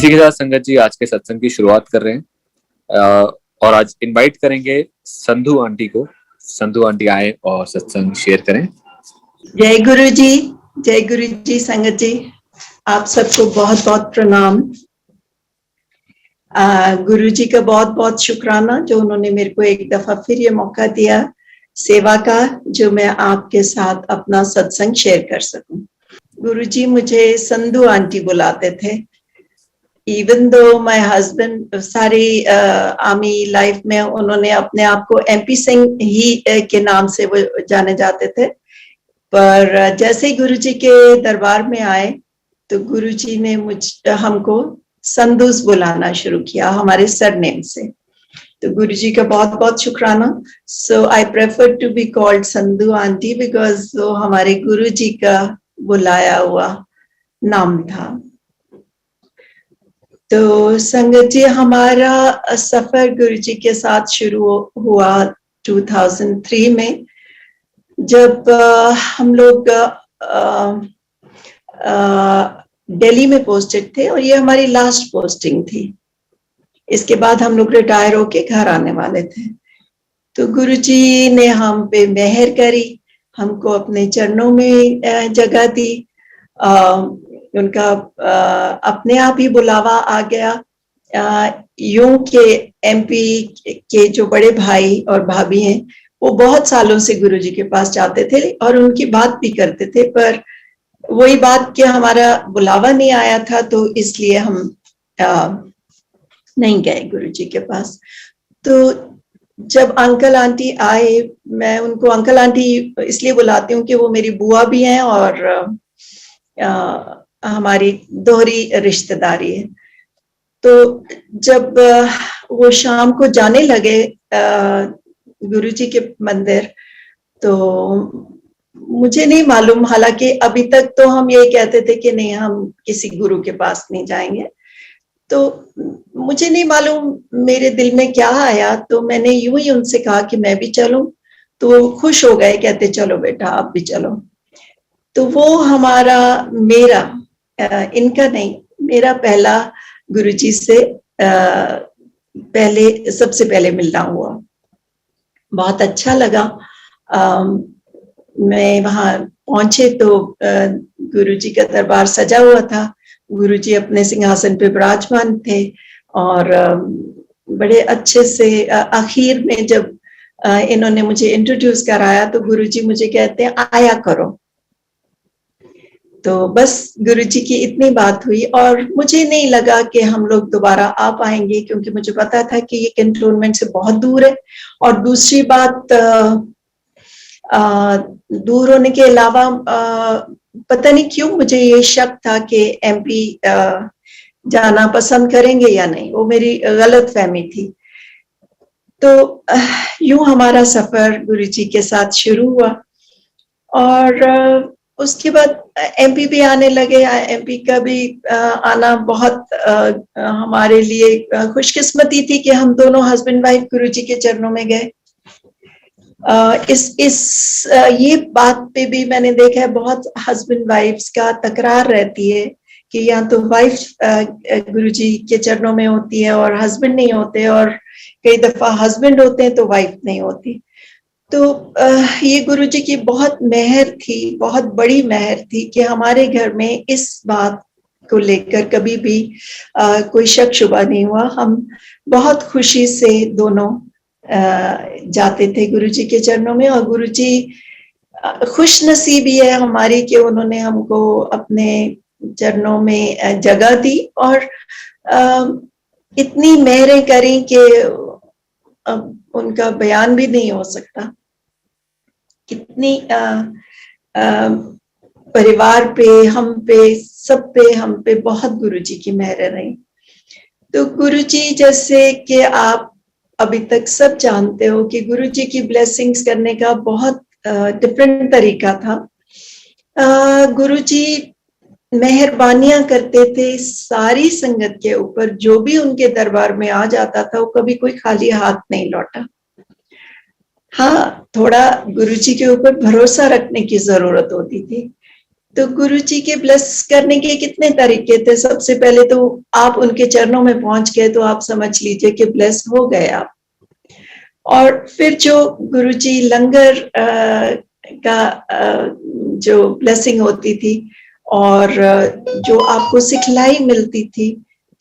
इसी के साथ संगत जी आज के सत्संग की शुरुआत कर रहे हैं। और आज इनवाइट करेंगे संधू आंटी को। संधू आंटी आए और सत्संग शेयर करें। जय गुरु जी संगत जी, आप सबको बहुत बहुत प्रणाम। गुरु जी का बहुत बहुत शुक्राना जो उन्होंने मेरे को एक दफा फिर ये मौका दिया सेवा का, जो मैं आपके साथ अपना सत्संग शेयर कर सकूं। गुरु जी मुझे संधू आंटी बुलाते थे। इवन दो माय हस्बैंड सारी आर्मी लाइफ में उन्होंने अपने आप को MP सिंह ही के नाम से वो जाने जाते थे, पर जैसे ही गुरुजी के दरबार में आए तो गुरुजी ने हमको संधूस बुलाना शुरू किया हमारे सरनेम से। तो गुरुजी का बहुत बहुत शुक्राना। So I prefer to be called Sandhu aunty because वो हमारे गुरुजी का बुलाया हुआ नाम था। तो संगत जी, हमारा सफर गुरुजी के साथ शुरू हुआ 2003 में, जब हम लोग दिल्ली में पोस्टेड थे और ये हमारी लास्ट पोस्टिंग थी। इसके बाद हम लोग रिटायर होके घर आने वाले थे। तो गुरुजी ने हम पे मेहर करी, हमको अपने चरणों में जगह दी। उनका अपने आप ही बुलावा आ गया। यूं के MP के जो बड़े भाई और भाभी हैं वो बहुत सालों से गुरुजी के पास जाते थे और उनकी बात भी करते थे, पर वही बात कि हमारा बुलावा नहीं आया था, तो इसलिए हम नहीं गए गुरुजी के पास। तो जब अंकल आंटी आए, मैं उनको अंकल आंटी इसलिए बुलाती हूँ कि वो मेरी बुआ भी हैं और हमारी दोहरी रिश्तेदारी है। तो जब वो शाम को जाने लगे गुरुजी के मंदिर, तो मुझे नहीं मालूम, हालांकि अभी तक तो हम ये कहते थे कि नहीं हम किसी गुरु के पास नहीं जाएंगे, तो मुझे नहीं मालूम मेरे दिल में क्या आया, तो मैंने यूं ही उनसे कहा कि मैं भी चलूं। तो वो खुश हो गए, कहते चलो बेटा आप भी चलो। तो वो हमारा इनका नहीं, मेरा पहला गुरुजी से सबसे पहले मिलना हुआ। बहुत अच्छा लगा। मैं वहां पहुंचे तो गुरुजी का दरबार सजा हुआ था। गुरुजी अपने सिंहासन पे विराजमान थे और बड़े अच्छे से आखिर में जब इन्होंने मुझे इंट्रोड्यूस कराया तो गुरुजी मुझे कहते हैं आया करो। तो बस गुरुजी की इतनी बात हुई और मुझे नहीं लगा कि हम लोग दोबारा आ पाएंगे, क्योंकि मुझे पता था कि ये कैंटोनमेंट से बहुत दूर है। और दूसरी बात, दूर होने के अलावा पता नहीं क्यों मुझे ये शक था कि MP जाना पसंद करेंगे या नहीं, वो मेरी गलत फहमी थी। तो यूं हमारा सफर गुरुजी के साथ शुरू हुआ और उसके बाद MP भी आने लगे। MP का भी आना बहुत हमारे लिए खुशकिस्मती थी कि हम दोनों हस्बैंड वाइफ गुरुजी के चरणों में गए। ये बात पे भी मैंने देखा है, बहुत हस्बैंड वाइफ्स का तकरार रहती है कि या तो वाइफ गुरुजी के चरणों में होती है और हस्बैंड नहीं होते, और कई दफा हस्बैंड होते हैं तो वाइफ नहीं होती। तो ये गुरुजी की बहुत मेहर थी, बहुत बड़ी मेहर थी कि हमारे घर में इस बात को लेकर कभी भी कोई शक शुबा नहीं हुआ। हम बहुत खुशी से दोनों जाते थे गुरुजी के चरणों में, और गुरुजी खुश नसीबी है हमारी कि उन्होंने हमको अपने चरणों में जगह दी और इतनी मेहरें करी कि उनका बयान भी नहीं हो सकता। कितनी परिवार पे, हम पे, सब पे, हम पे बहुत गुरुजी की मेहर रही। तो गुरुजी, जैसे कि आप अभी तक सब जानते हो कि गुरुजी की ब्लेसिंग्स करने का बहुत डिफरेंट तरीका था। गुरुजी मेहरबानियां करते थे सारी संगत के ऊपर। जो भी उनके दरबार में आ जाता था वो कभी कोई खाली हाथ नहीं लौटा। हाँ, थोड़ा गुरुजी के ऊपर भरोसा रखने की जरूरत होती थी तो गुरु जी के ब्लेस करने के कितने तरीके थे। सबसे पहले तो आप उनके चरणों में पहुंच गए तो आप समझ लीजिए कि ब्लेस हो गए आप। और फिर जो गुरु जी लंगर का जो ब्लेसिंग होती थी और जो आपको सिखलाई मिलती थी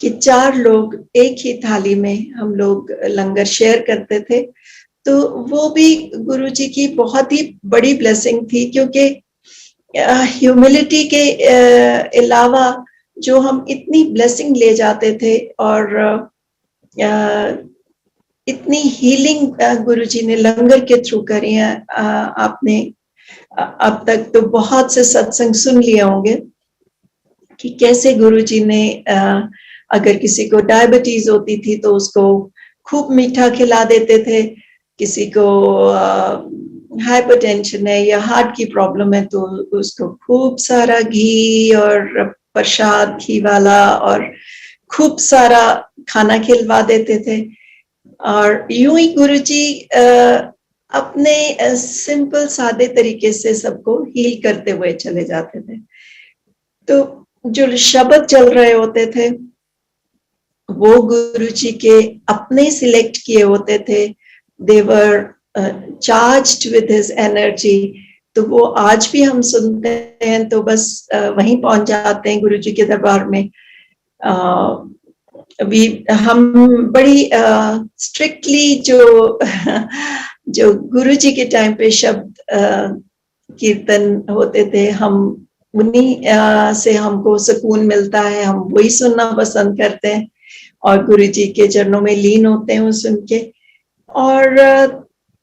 कि 4 लोग एक ही थाली में हम लोग लंगर शेयर करते थे, तो वो भी गुरु जी की बहुत ही बड़ी ब्लेसिंग थी। क्योंकि ह्यूमिलिटी के अलावा जो हम इतनी ब्लेसिंग ले जाते थे और इतनी हीलिंग गुरु जी ने लंगर के थ्रू करी है। आपने अब तक तो बहुत से सत्संग सुन लिए होंगे कि कैसे गुरु जी ने अगर किसी को डायबिटीज होती थी तो उसको खूब मीठा खिला देते थे, किसी को हाइपरटेंशन है या हार्ट की प्रॉब्लम है तो उसको खूब सारा घी और प्रसाद घी वाला और खूब सारा खाना खिलवा देते थे। और यूं ही गुरुजी अपने सिंपल सादे तरीके से सबको हील करते हुए चले जाते थे। तो जो शब्द चल रहे होते थे वो गुरुजी के अपने सिलेक्ट किए होते थे। देवर चार्ज्ड विद हिज एनर्जी। तो वो आज भी हम सुनते हैं तो बस वहीं पहुंच जाते हैं गुरुजी के दरबार में। अभी हम बड़ी स्ट्रिक्टली जो गुरुजी के टाइम पे शब्द कीर्तन होते थे, हम उन्हीं से हमको सुकून मिलता है, हम वही सुनना पसंद करते हैं और गुरुजी के चरणों में लीन होते हैं वो सुन के। और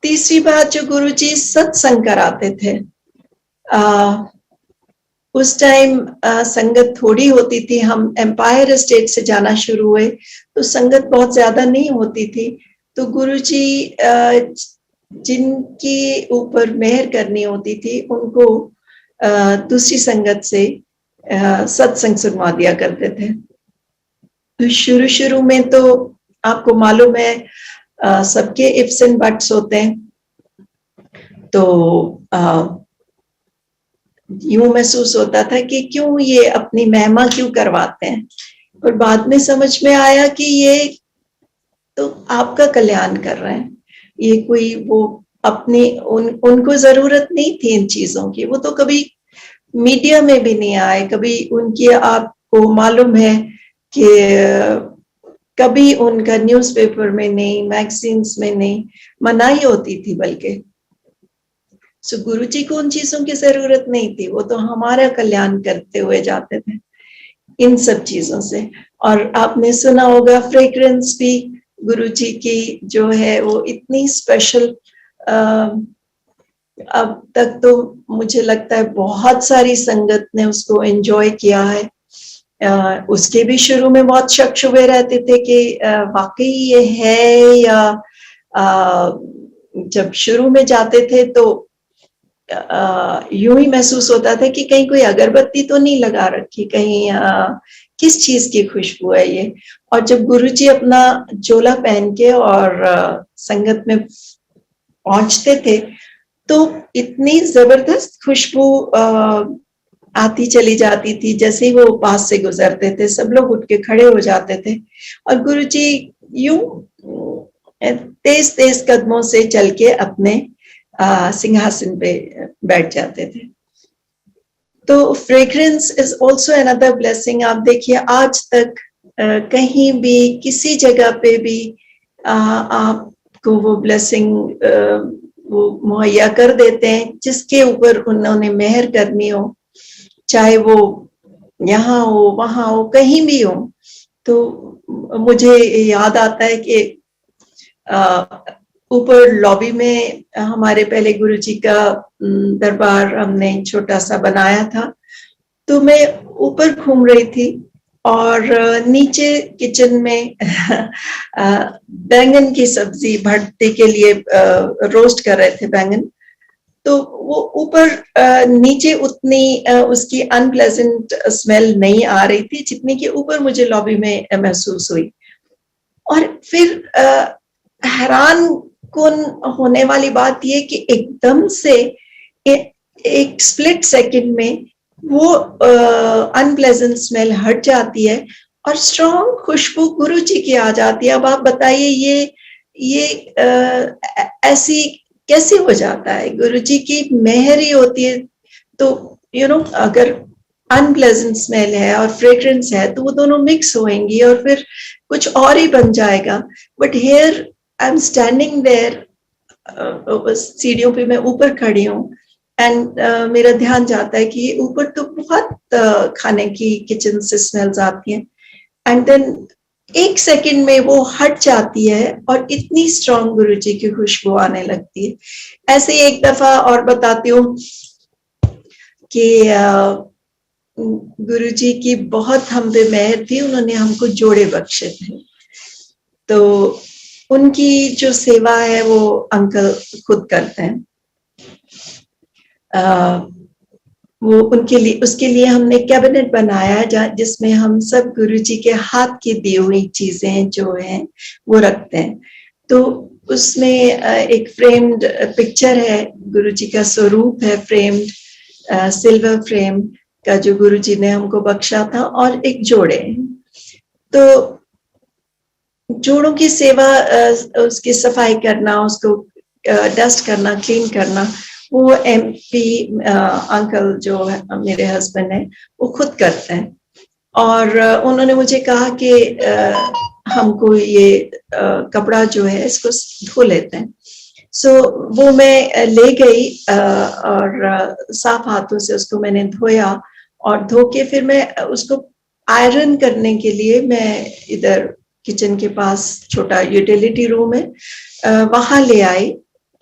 तीसरी बात, जो गुरुजी सत्संग कराते थे, उस टाइम संगत थोड़ी होती थी। हम एम्पायर स्टेट से जाना शुरू हुए तो संगत बहुत ज्यादा नहीं होती थी। तो गुरुजी जिनकी ऊपर मेहर करनी होती थी उनको दूसरी संगत से सत्संग सुनवा दिया करते थे। तो शुरू शुरू में तो आपको मालूम है सबके इफ्स एंड बट्स होते हैं। तो यूं महसूस होता था कि क्यों ये अपनी महिमा क्यों करवाते हैं। और बाद में समझ में आया कि ये तो आपका कल्याण कर रहे हैं, ये कोई वो अपनी उनको जरूरत नहीं थी इन चीजों की। वो तो कभी मीडिया में भी नहीं आए, कभी उनकी, आपको मालूम है कि कभी उनका न्यूज़पेपर में नहीं, मैगजीन्स में नहीं, मनाही होती थी बल्कि। सो गुरुजी को उन चीजों की जरूरत नहीं थी, वो तो हमारा कल्याण करते हुए जाते थे इन सब चीजों से। और आपने सुना होगा फ्रेग्रेंस भी गुरुजी की जो है वो इतनी स्पेशल, अब तक तो मुझे लगता है बहुत सारी संगत ने उसको एंजॉय किया है। उसके भी शुरू में बहुत शक शुबे रहते थे कि वाकई ये है या जब शुरू में जाते थे तो यूं ही महसूस होता था कि कहीं कोई अगरबत्ती तो नहीं लगा रखी, कहीं किस चीज की खुशबू है ये। और जब गुरुजी अपना चोला पहन के और संगत में पहुंचते थे तो इतनी जबरदस्त खुशबू आती चली जाती थी। जैसे ही वो पास से गुजरते थे सब लोग उठ के खड़े हो जाते थे और गुरुजी यूं तेज तेज कदमों से चल के अपने सिंहासन पे बैठ जाते थे। तो fragrance is also another blessing. आप देखिए आज तक कहीं भी किसी जगह पे भी आपको वो ब्लेसिंग वो मुहैया कर देते हैं जिसके ऊपर उन्होंने मेहर करनी हो, चाहे वो यहाँ हो वहां हो कहीं भी हो। तो मुझे याद आता है कि ऊपर लॉबी में हमारे पहले गुरुजी का दरबार हमने छोटा सा बनाया था। तो मैं ऊपर घूम रही थी और नीचे किचन में बैंगन की सब्जी भरते के लिए रोस्ट कर रहे थे बैंगन। तो वो ऊपर नीचे उतनी उसकी अनप्लेजेंट स्मेल नहीं आ रही थी जितनी कि ऊपर मुझे लॉबी में महसूस हुई। और फिर हैरान कुन होने वाली बात ये कि एकदम से एक स्प्लिट सेकंड में वो अनप्लेजेंट स्मेल हट जाती है और स्ट्रॉन्ग खुशबू गुरु जी की आ जाती है। अब आप बताइए ये ऐसी कैसे हो जाता है? गुरु जी की मेहर ही होती है। तो अगर अनप्लेजेंट स्मेल है और फ्रेग्रेंस है तो वो दोनों मिक्स होंगी और फिर कुछ और ही बन जाएगा। But here I am standing there, सीढ़ियों पे मैं ऊपर खड़ी हूँ एंड मेरा ध्यान जाता है कि ऊपर तो बहुत खाने की किचन से स्मेल्स आती हैं एंड देन एक सेकंड में वो हट जाती है और इतनी स्ट्रॉन्ग गुरुजी की खुशबू आने लगती है। ऐसे ही एक दफा और बताती हूँ कि गुरुजी की बहुत हम पे मेहर थी, उन्होंने हमको जोड़े बख्शे थे। तो उनकी जो सेवा है वो अंकल खुद करते हैं। वो उनके लिए, उसके लिए हमने कैबिनेट बनाया जिसमें हम सब गुरुजी के हाथ की दी हुई चीजें जो हैं वो रखते हैं। तो उसमें एक फ्रेम्ड पिक्चर है, गुरुजी का स्वरूप है फ्रेम्ड, सिल्वर फ्रेम का जो गुरुजी ने हमको बख्शा था, और एक जोड़े। तो जोड़ों की सेवा, उसकी सफाई करना, उसको डस्ट करना, क्लीन करना, वो एमपी अंकल जो है, मेरे हस्बैंड है, वो खुद करते हैं। और उन्होंने मुझे कहा कि हमको ये कपड़ा जो है इसको धो लेते हैं। सो वो मैं ले गई और साफ हाथों से उसको मैंने धोया, और धो के फिर मैं उसको आयरन करने के लिए मैं इधर किचन के पास छोटा यूटिलिटी रूम है, वहां ले आई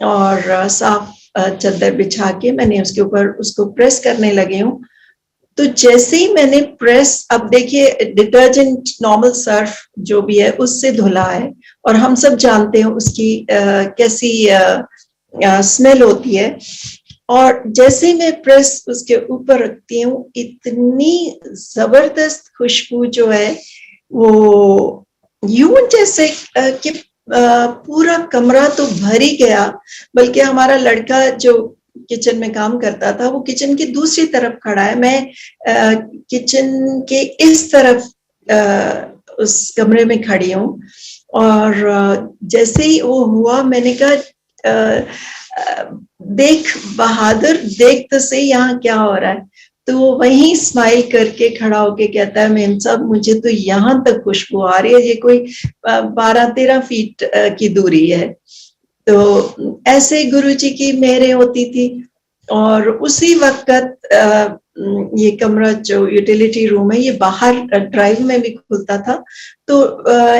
और साफ चादर बिछा के मैंने उसके ऊपर उसको प्रेस करने लगी हूँ। तो जैसे ही मैंने प्रेस, अब देखिए डिटर्जेंट नॉर्मल सर्फ जो भी है उससे धुला है और हम सब जानते हैं उसकी कैसी स्मेल होती है। और जैसे ही मैं प्रेस उसके ऊपर रखती हूँ, इतनी जबरदस्त खुशबू जो है वो यूं जैसे कि पूरा कमरा तो भर ही गया। बल्कि हमारा लड़का जो किचन में काम करता था वो किचन की दूसरी तरफ खड़ा है, मैं किचन के इस तरफ उस कमरे में खड़ी हूँ। और जैसे ही वो हुआ मैंने कहा, देख बहादुर, देख तो सही यहाँ क्या हो रहा है। तो वो वहीं स्माइल करके खड़ा होके कहता है, मेम साहब मुझे तो यहाँ तक खुशबू आ रही है, ये कोई 12-13 फीट की दूरी है। तो ऐसे गुरुजी की मेहरें होती थी। और उसी वक्त ये कमरा जो यूटिलिटी रूम है ये बाहर ड्राइव में भी खुलता था। तो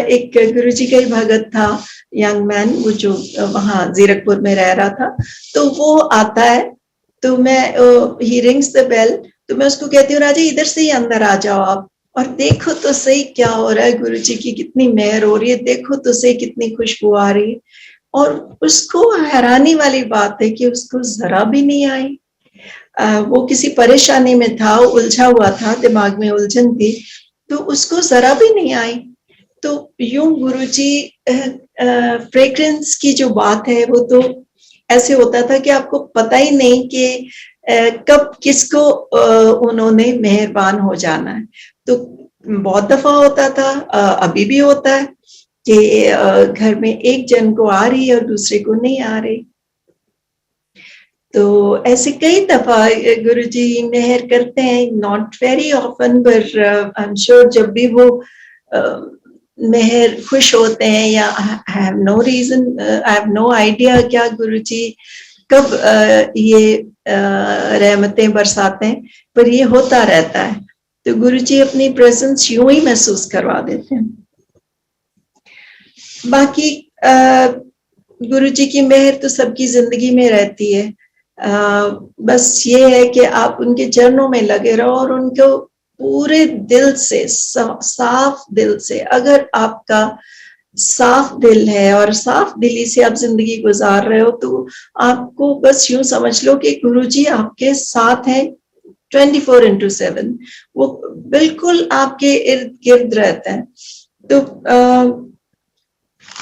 एक गुरुजी का ही भगत था, यंग मैन, वो जो वहाँ जीरकपुर में रह रहा था। तो वो आता है, तो मैं ही रिंग्स द बेल, तो मैं उसको कहती हूँ, राजा इधर से ही अंदर आ जाओ आप, और देखो तो सही क्या हो रहा है, गुरुजी की कितनी मेहर हो रही है, देखो तो सही कितनी खुशबू आ रही है। और उसको हैरानी वाली बात है कि उसको जरा भी नहीं आई। वो किसी परेशानी में था, उलझा हुआ था, दिमाग में उलझन थी, तो उसको जरा भी नहीं आई। तो यूं गुरुजी फ्रेग्रेंस की जो बात है वो तो ऐसे होता था कि आपको पता ही नहीं कि कब किसको उन्होंने मेहरबान हो जाना है। तो बहुत दफा होता था, अभी भी होता है कि घर में एक जन को आ रही है और दूसरे को नहीं आ रही। तो ऐसे कई दफा गुरुजी मेहर करते हैं, नॉट वेरी ऑफन, पर आई एम श्योर जब भी वो मेहर खुश होते हैं, या I have no reason, I have no idea क्या गुरुजी कब ये रहमतें बरसाते हैं, पर ये होता रहता है। तो गुरुजी अपनी प्रेजेंस यूं ही महसूस करवा देते हैं। बाकी गुरुजी की मेहर तो सबकी जिंदगी में रहती है। बस ये है कि आप उनके चरणों में लगे रहो और उनको पूरे दिल से, साफ दिल से, अगर आपका साफ दिल है और साफ दिली से आप जिंदगी गुजार रहे हो, तो आपको बस यूं समझ लो कि गुरुजी आपके साथ हैं 24/7। वो बिल्कुल आपके इर्द गिर्द रहते हैं। तो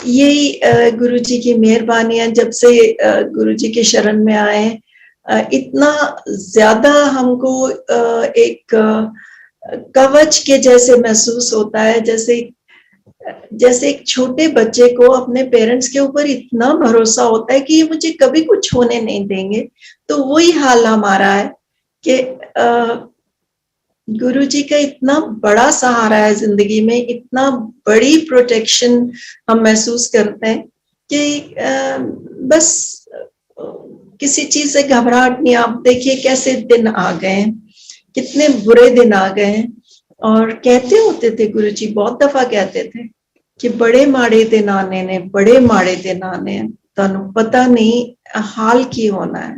यही गुरुजी की मेहरबानियां, जब से गुरुजी के शरण में आए, इतना ज्यादा हमको एक कवच के जैसे महसूस होता है, जैसे एक छोटे बच्चे को अपने पेरेंट्स के ऊपर इतना भरोसा होता है कि ये मुझे कभी कुछ होने नहीं देंगे। तो वही हाल हमारा है कि गुरुजी का इतना बड़ा सहारा है जिंदगी में, इतना बड़ी प्रोटेक्शन हम महसूस करते हैं कि बस किसी चीज से घबराहट नहीं। आप देखिए कैसे दिन आ गए हैं, कितने बुरे दिन आ गए हैं। और कहते होते थे गुरुजी, बहुत दफा कहते थे कि बड़े माड़े दिन आने ने, बड़े माड़े दिन आने, तानू पता नहीं हाल की होना है।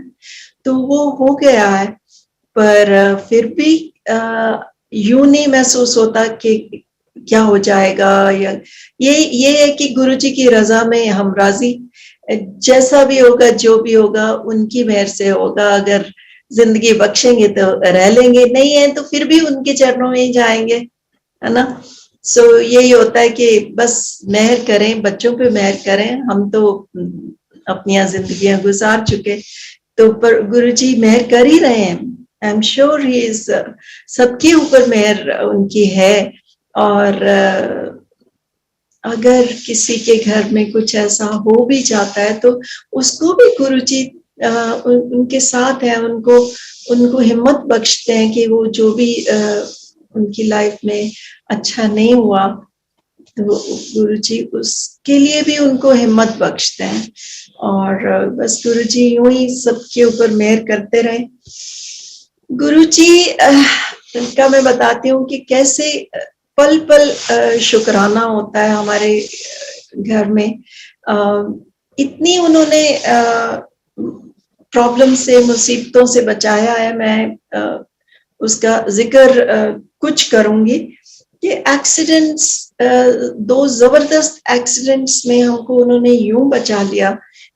तो वो हो गया है, पर फिर भी यूं नहीं महसूस होता कि क्या हो जाएगा, या ये है कि गुरुजी की रजा में हम राजी, जैसा भी होगा जो भी होगा उनकी मेहर से होगा। अगर जिंदगी बख्शेंगे तो रह लेंगे, नहीं है तो फिर भी उनके चरणों में ही जाएंगे, है ना। सो यही होता है कि बस मेहर करें, बच्चों पे मेहर करें। हम तो अपनी जिंदगियां गुजार चुके, तो पर गुरुजी मेहर कर ही रहे हैं। I am sure he is, सबके ऊपर मेहर उनकी है। और अगर किसी के घर में कुछ ऐसा हो भी जाता है तो उसको भी गुरुजी उनके साथ है, उनको हिम्मत बख्शते हैं कि वो जो भी उनकी लाइफ में अच्छा नहीं हुआ तो गुरुजी उसके लिए भी उनको हिम्मत बख्शते हैं। और बस गुरुजी यूं ही सबके ऊपर मेहर करते रहे। गुरुजी का मैं बताती हूँ कि कैसे पल पल शुक्राना होता है हमारे घर में। इतनी उन्होंने प्रॉब्लम से, मुसीबतों से बचाया है। मैं उसका जिक्र कुछ करूंगी कि एक्सीडेंट्स, दो जबरदस्त एक्सीडेंट्स में हमको उन्होंने यूं बचा लिया।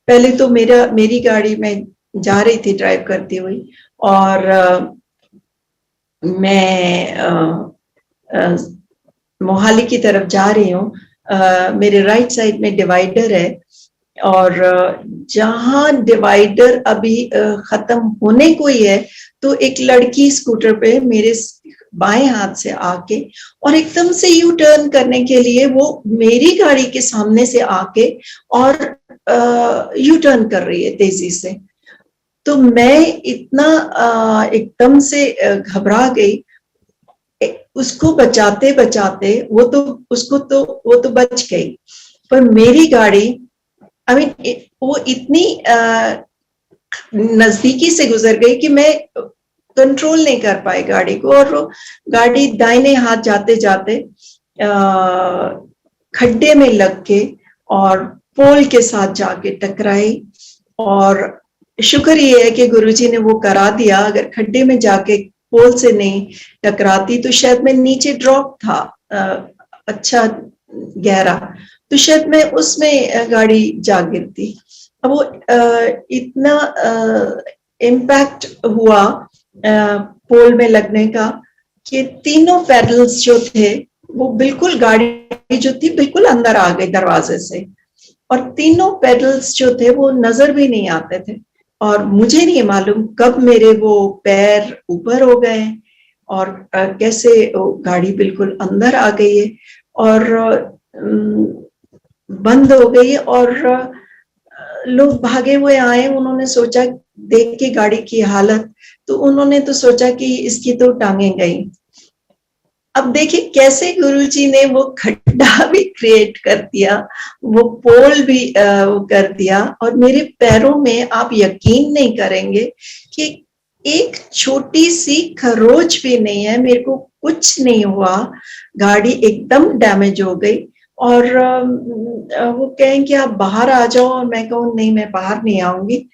पहले तो मेरी गाड़ी में जा रही थी ड्राइव करती हुई, और मैं मोहाली की तरफ जा रही हूँ। मेरे राइट साइड में डिवाइडर है, और जहां डिवाइडर अभी खत्म होने को ही है तो एक लड़की स्कूटर पे मेरे बाएं हाथ से आके और एकदम से यू टर्न करने के लिए वो मेरी गाड़ी के सामने से आके और यू टर्न कर रही है तेजी से। तो मैं इतना एकदम से घबरा गई। उसको बचाते बचाते वो तो बच गई, पर मेरी गाड़ी वो इतनी नजदीकी से गुजर गई कि मैं कंट्रोल नहीं कर पाई गाड़ी को, और वो गाड़ी दाहिने हाथ जाते जाते खड्डे में लग के और पोल के साथ जाके टकराई। और शुक्र ये है कि गुरुजी ने वो करा दिया। अगर खड्डे में जाके पोल से नहीं टकराती तो शायद मैं नीचे ड्रॉप था, अच्छा गहरा, तो शायद मैं उसमें गाड़ी जा गिरती। अब वो इतना इम्पैक्ट हुआ पोल में लगने का कि तीनों पैडल्स जो थे वो बिल्कुल, गाड़ी जो थी बिल्कुल अंदर आ गई दरवाजे से, और तीनों पैडल्स जो थे वो नजर भी नहीं आते थे। और मुझे नहीं मालूम कब मेरे वो पैर ऊपर हो गए और कैसे गाड़ी बिल्कुल अंदर आ गई है और बंद हो गई। और लोग भागे हुए आए, उन्होंने सोचा, देख के गाड़ी की हालत, तो उन्होंने तो सोचा कि इसकी तो टांगें गई। अब देखिए कैसे गुरुजी ने वो खड्डा भी क्रिएट कर दिया, वो पोल भी वो कर दिया, और मेरे पैरों में आप यकीन नहीं करेंगे कि एक छोटी सी खरोच भी नहीं है, मेरे को कुछ नहीं हुआ। गाड़ी एकदम डैमेज हो गई, और वो कहें कि आप बाहर आ जाओ, और मैं कहूँ नहीं, मैं बाहर नहीं आऊंगी।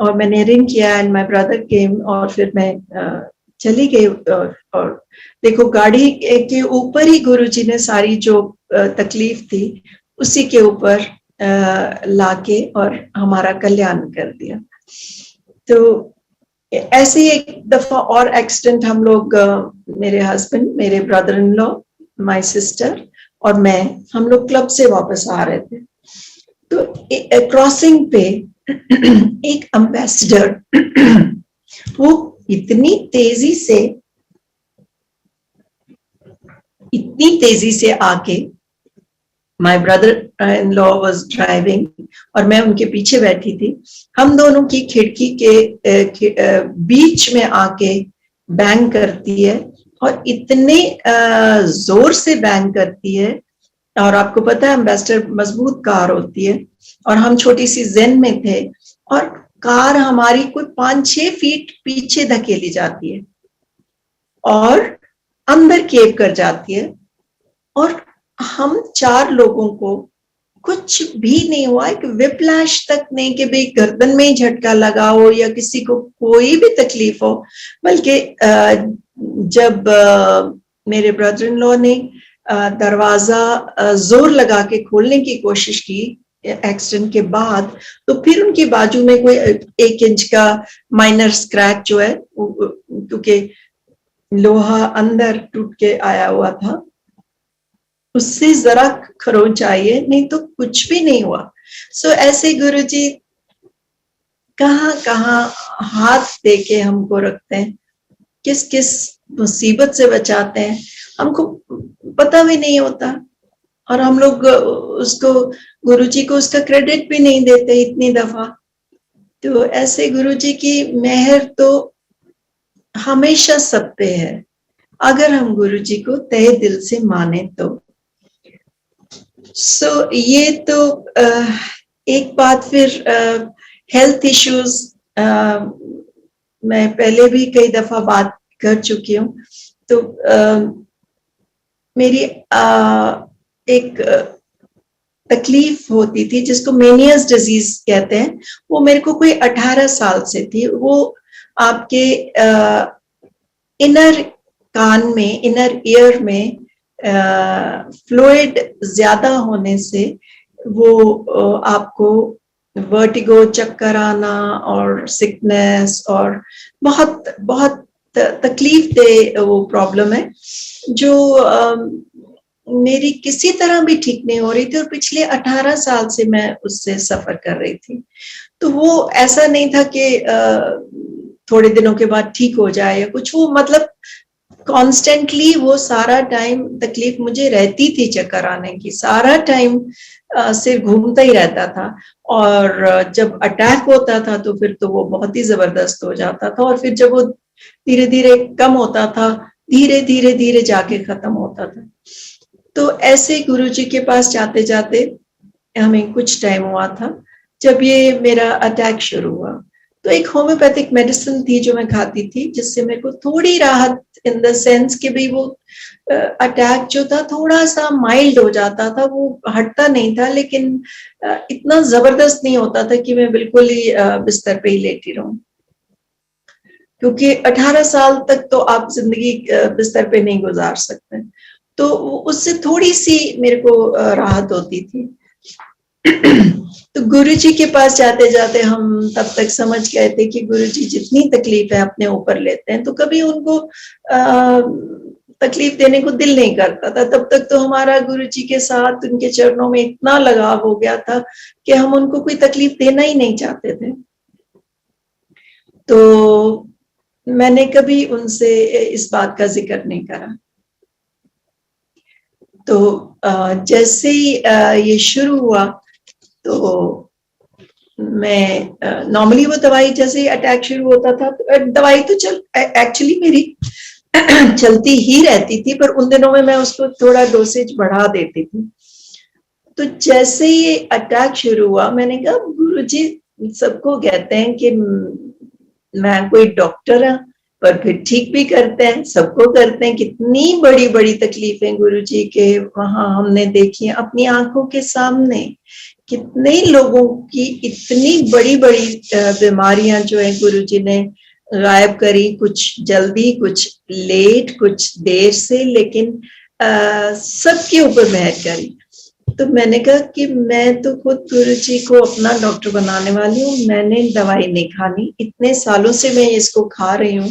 और मैंने रिंग किया एंड माय ब्रदर केम, और फिर मैं चली गई। और देखो गाड़ी के ऊपर ही गुरुजी ने सारी जो तकलीफ थी उसी के ऊपर लाके और हमारा कल्याण कर दिया। तो ऐसे ही एक दफा और एक्सीडेंट हम लोग, मेरे हस्बैंड, मेरे brother in law, my sister और मैं, हम लोग क्लब से वापस आ रहे थे। तो क्रॉसिंग पे एक एम्बेसडर वो इतनी तेजी से आके, my brother in law was driving और मैं उनके पीछे बैठी थी, हम दोनों की खिड़की के बीच में आके बैंग करती है और इतने जोर से बैंग करती है। और आपको पता है एम्बेसडर मजबूत कार होती है और हम छोटी सी जेन में थे और कार हमारी कोई 5-6 फीट पीछे धकेली जाती है और अंदर केव कर जाती है और हम 4 लोगों को कुछ भी नहीं हुआ, एक विप्लैश तक नहीं कि भाई गर्दन में ही झटका लगा हो या किसी को कोई भी तकलीफ हो। बल्कि जब मेरे ब्रदर इन लॉ ने दरवाजा जोर लगा के खोलने की कोशिश की एक्सीडेंट के बाद, तो फिर उनकी बाजू में कोई 1 इंच का माइनर स्क्रैच जो है, क्योंकि लोहा अंदर टूट के आया हुआ था, उससे जरा खरोंच आई है, नहीं तो कुछ भी नहीं हुआ। सो ऐसे गुरुजी कहाँ कहाँ हाथ दे के हमको रखते हैं, किस किस मुसीबत से बचाते हैं, हमको पता भी नहीं होता और हम लोग उसको गुरुजी को उसका क्रेडिट भी नहीं देते इतनी दफा। तो ऐसे गुरुजी की मेहर तो हमेशा सब पे है, अगर हम गुरुजी को तहे दिल से माने तो। सो ये तो एक बात। फिर हेल्थ इश्यूज मैं पहले भी कई दफा बात कर चुकी हूँ। तो मेरी एक तकलीफ होती थी जिसको मेनियस डिजीज कहते हैं, वो मेरे को कोई 18 साल से थी। वो आपके इनर कान में, इनर ईयर में फ्लूइड ज्यादा होने से वो आपको वर्टिगो, चक्कर आना और सिकनेस और बहुत बहुत तकलीफ दे वो प्रॉब्लम है जो मेरी किसी तरह भी ठीक नहीं हो रही थी और पिछले 18 साल से मैं उससे सफर कर रही थी। तो वो ऐसा नहीं था कि थोड़े दिनों के बाद ठीक हो जाए या कुछ, वो मतलब कॉन्स्टेंटली वो सारा टाइम तकलीफ मुझे रहती थी, चक्कर आने की सारा टाइम, सिर घूमता ही रहता था। और जब अटैक होता था तो फिर तो वो बहुत ही जबरदस्त हो जाता था और फिर जब वो धीरे धीरे कम होता था, धीरे धीरे धीरे जाके खत्म होता था। तो ऐसे गुरुजी के पास जाते जाते हमें कुछ टाइम हुआ था जब ये मेरा अटैक शुरू हुआ। तो एक होम्योपैथिक मेडिसिन थी जो मैं खाती थी, जिससे मेरे को थोड़ी राहत, इन द सेंस कि भाई वो अटैक जो था थोड़ा सा माइल्ड हो जाता था, वो हटता नहीं था लेकिन इतना जबरदस्त नहीं होता था कि मैं बिल्कुल ही बिस्तर पे ही लेटी रहूं, क्योंकि 18 साल तक तो आप जिंदगी बिस्तर पे नहीं गुजार सकते। तो उससे थोड़ी सी मेरे को राहत होती थी। तो गुरुजी के पास जाते जाते हम तब तक समझ गए थे कि गुरुजी जितनी तकलीफ है अपने ऊपर लेते हैं, तो कभी उनको तकलीफ देने को दिल नहीं करता था। तब तक तो हमारा गुरुजी के साथ उनके चरणों में इतना लगाव हो गया था कि हम उनको कोई तकलीफ देना ही नहीं चाहते थे। तो मैंने कभी उनसे इस बात का जिक्र नहीं करा। तो जैसे ही ये शुरू हुआ तो मैं नॉर्मली वो दवाई, जैसे ही अटैक शुरू होता था दवाई तो एक्चुअली मेरी चलती ही रहती थी, पर उन दिनों में मैं उसको थोड़ा डोसेज बढ़ा देती थी। तो जैसे ही अटैक शुरू हुआ मैंने कहा गुरुजी सबको कहते हैं कि मैं कोई डॉक्टर है, पर फिर ठीक भी करते हैं, सबको करते हैं। कितनी बड़ी बड़ी तकलीफें गुरुजी के वहां हमने देखी अपनी आंखों के सामने, कितने लोगों की इतनी बड़ी बड़ी बीमारियां जो है गुरुजी ने गायब करी, कुछ जल्दी, कुछ लेट, कुछ देर से, लेकिन सबके ऊपर मेहर करी। तो मैंने कहा कि मैं तो खुद गुरुजी को अपना डॉक्टर बनाने वाली हूँ, मैंने दवाई नहीं खानी, इतने सालों से मैं इसको खा रही हूँ।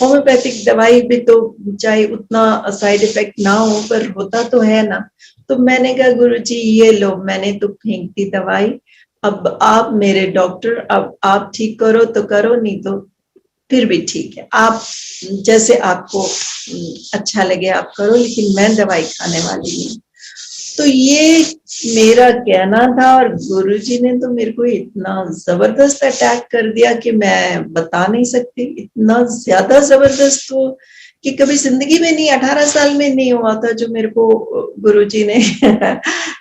होम्योपैथिक दवाई भी तो चाहे उतना साइड इफेक्ट ना हो पर होता तो है ना। तो मैंने कहा गुरुजी ये लो, मैंने तो फेंक दी दवाई, अब आप मेरे डॉक्टर, अब आप ठीक करो तो करो, नहीं तो फिर भी ठीक है, आप जैसे आपको अच्छा लगे आप करो, लेकिन मैं दवाई खाने वाली नहीं। तो ये मेरा कहना था, और गुरुजी ने तो मेरे को इतना जबरदस्त अटैक कर दिया कि मैं बता नहीं सकती, इतना ज्यादा जबरदस्त हो कि कभी जिंदगी में नहीं, 18 साल में नहीं हुआ था जो मेरे को गुरुजी ने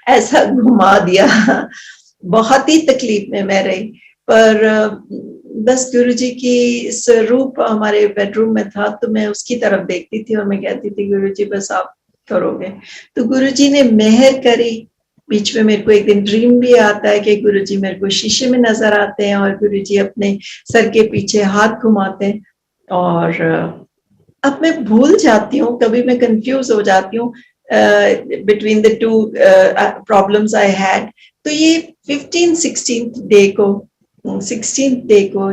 ऐसा घुमा दिया। बहुत ही तकलीफ में मैं रही, पर बस गुरुजी की स्वरूप हमारे बेडरूम में था, तो मैं उसकी तरफ देखती थी और मैं कहती थी गुरुजी बस आप करोगे। तो गुरुजी ने मेहर करी। बीच में मेरे को एक दिन ड्रीम भी आता है कि गुरुजी मेरे को शीशे में नजर आते हैं और गुरुजी अपने सर के पीछे हाथ घुमाते हैं, और अब मैं भूल जाती हूँ, कभी मैं कंफ्यूज हो जाती हूँ between the two problems I had. तो ये 16th डे को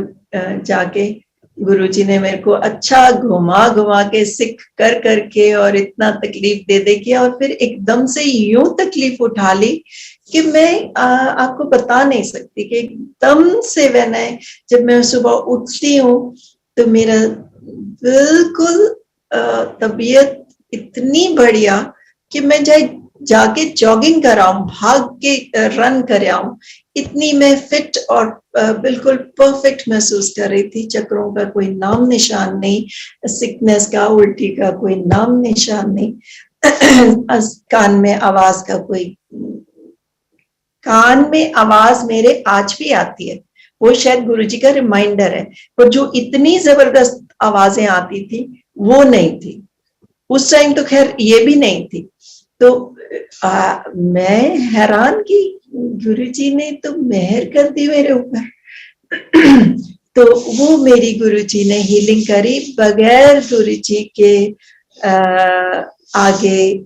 जाके गुरुजी ने मेरे को अच्छा घुमा घुमा के सिख कर करके और इतना तकलीफ दे दे किया, और फिर एकदम से यूं तकलीफ उठा ली कि मैं आपको बता नहीं सकती कि एकदम से जब मैं सुबह उठती हूँ तो मेरा बिल्कुल तबीयत इतनी बढ़िया कि मैं चाहे जाके जॉगिंग कराऊं, भाग के रन कराऊं, इतनी मैं फिट और बिल्कुल परफेक्ट महसूस कर रही थी। चक्रों का कोई नाम निशान नहीं, सिकनेस का, उल्टी का कोई नाम निशान नहीं, कान में आवाज का कोई, कान में आवाज मेरे आज भी आती है, वो शायद गुरुजी का रिमाइंडर है, पर जो इतनी जबरदस्त आवाजें आती थी वो नहीं थी उस टाइम, तो खैर ये भी नहीं थी। तो मैं हैरान कि गुरुजी ने तो मेहर कर दी मेरे ऊपर। तो वो मेरी गुरुजी ने हीलिंग करी बगैर गुरुजी के आगे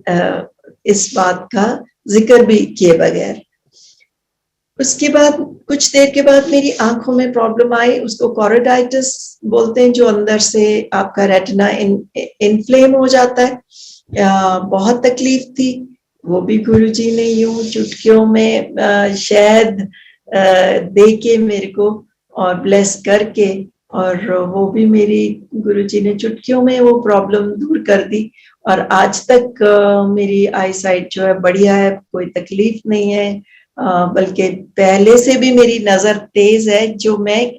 इस बात का जिक्र भी किए बगैर। उसके बाद कुछ देर के बाद मेरी आंखों में प्रॉब्लम आई, उसको कोरोइडाइटिस बोलते हैं, जो अंदर से आपका रेटिना इन्फ्लेम हो जाता है। बहुत तकलीफ थी, वो भी गुरुजी ने यूं चुटकियों में शहद दे के मेरे को और ब्लेस करके, और वो भी मेरी गुरुजी ने चुटकियों में वो प्रॉब्लम दूर कर दी, और आज तक मेरी आई साइट जो है बढ़िया है, कोई तकलीफ नहीं है, बल्कि पहले से भी मेरी नजर तेज है। जो मैं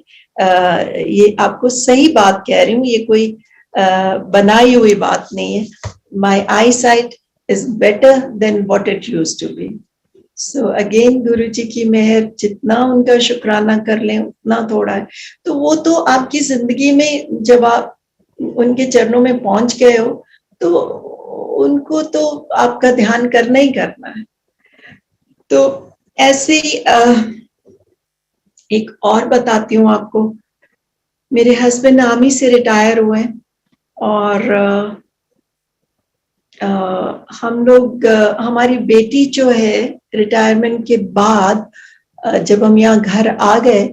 ये आपको सही बात कह रही हूँ, ये कोई बनाई हुई बात नहीं है। My eyesight is better than what it used to be. So again Guruji की मेहर, जितना उनका शुक्राना कर लें उतना थोड़ा है। तो वो तो आपकी जिंदगी में जब आप उनके चरणों में पहुंच गए हो तो उनको तो आपका ध्यान करना ही करना है। तो ऐसे एक और बताती हूँ आपको, मेरे हस्बैंड आर्मी से रिटायर हुए, और हम लोग, हमारी बेटी जो है रिटायरमेंट के बाद जब हम यहाँ घर आ गए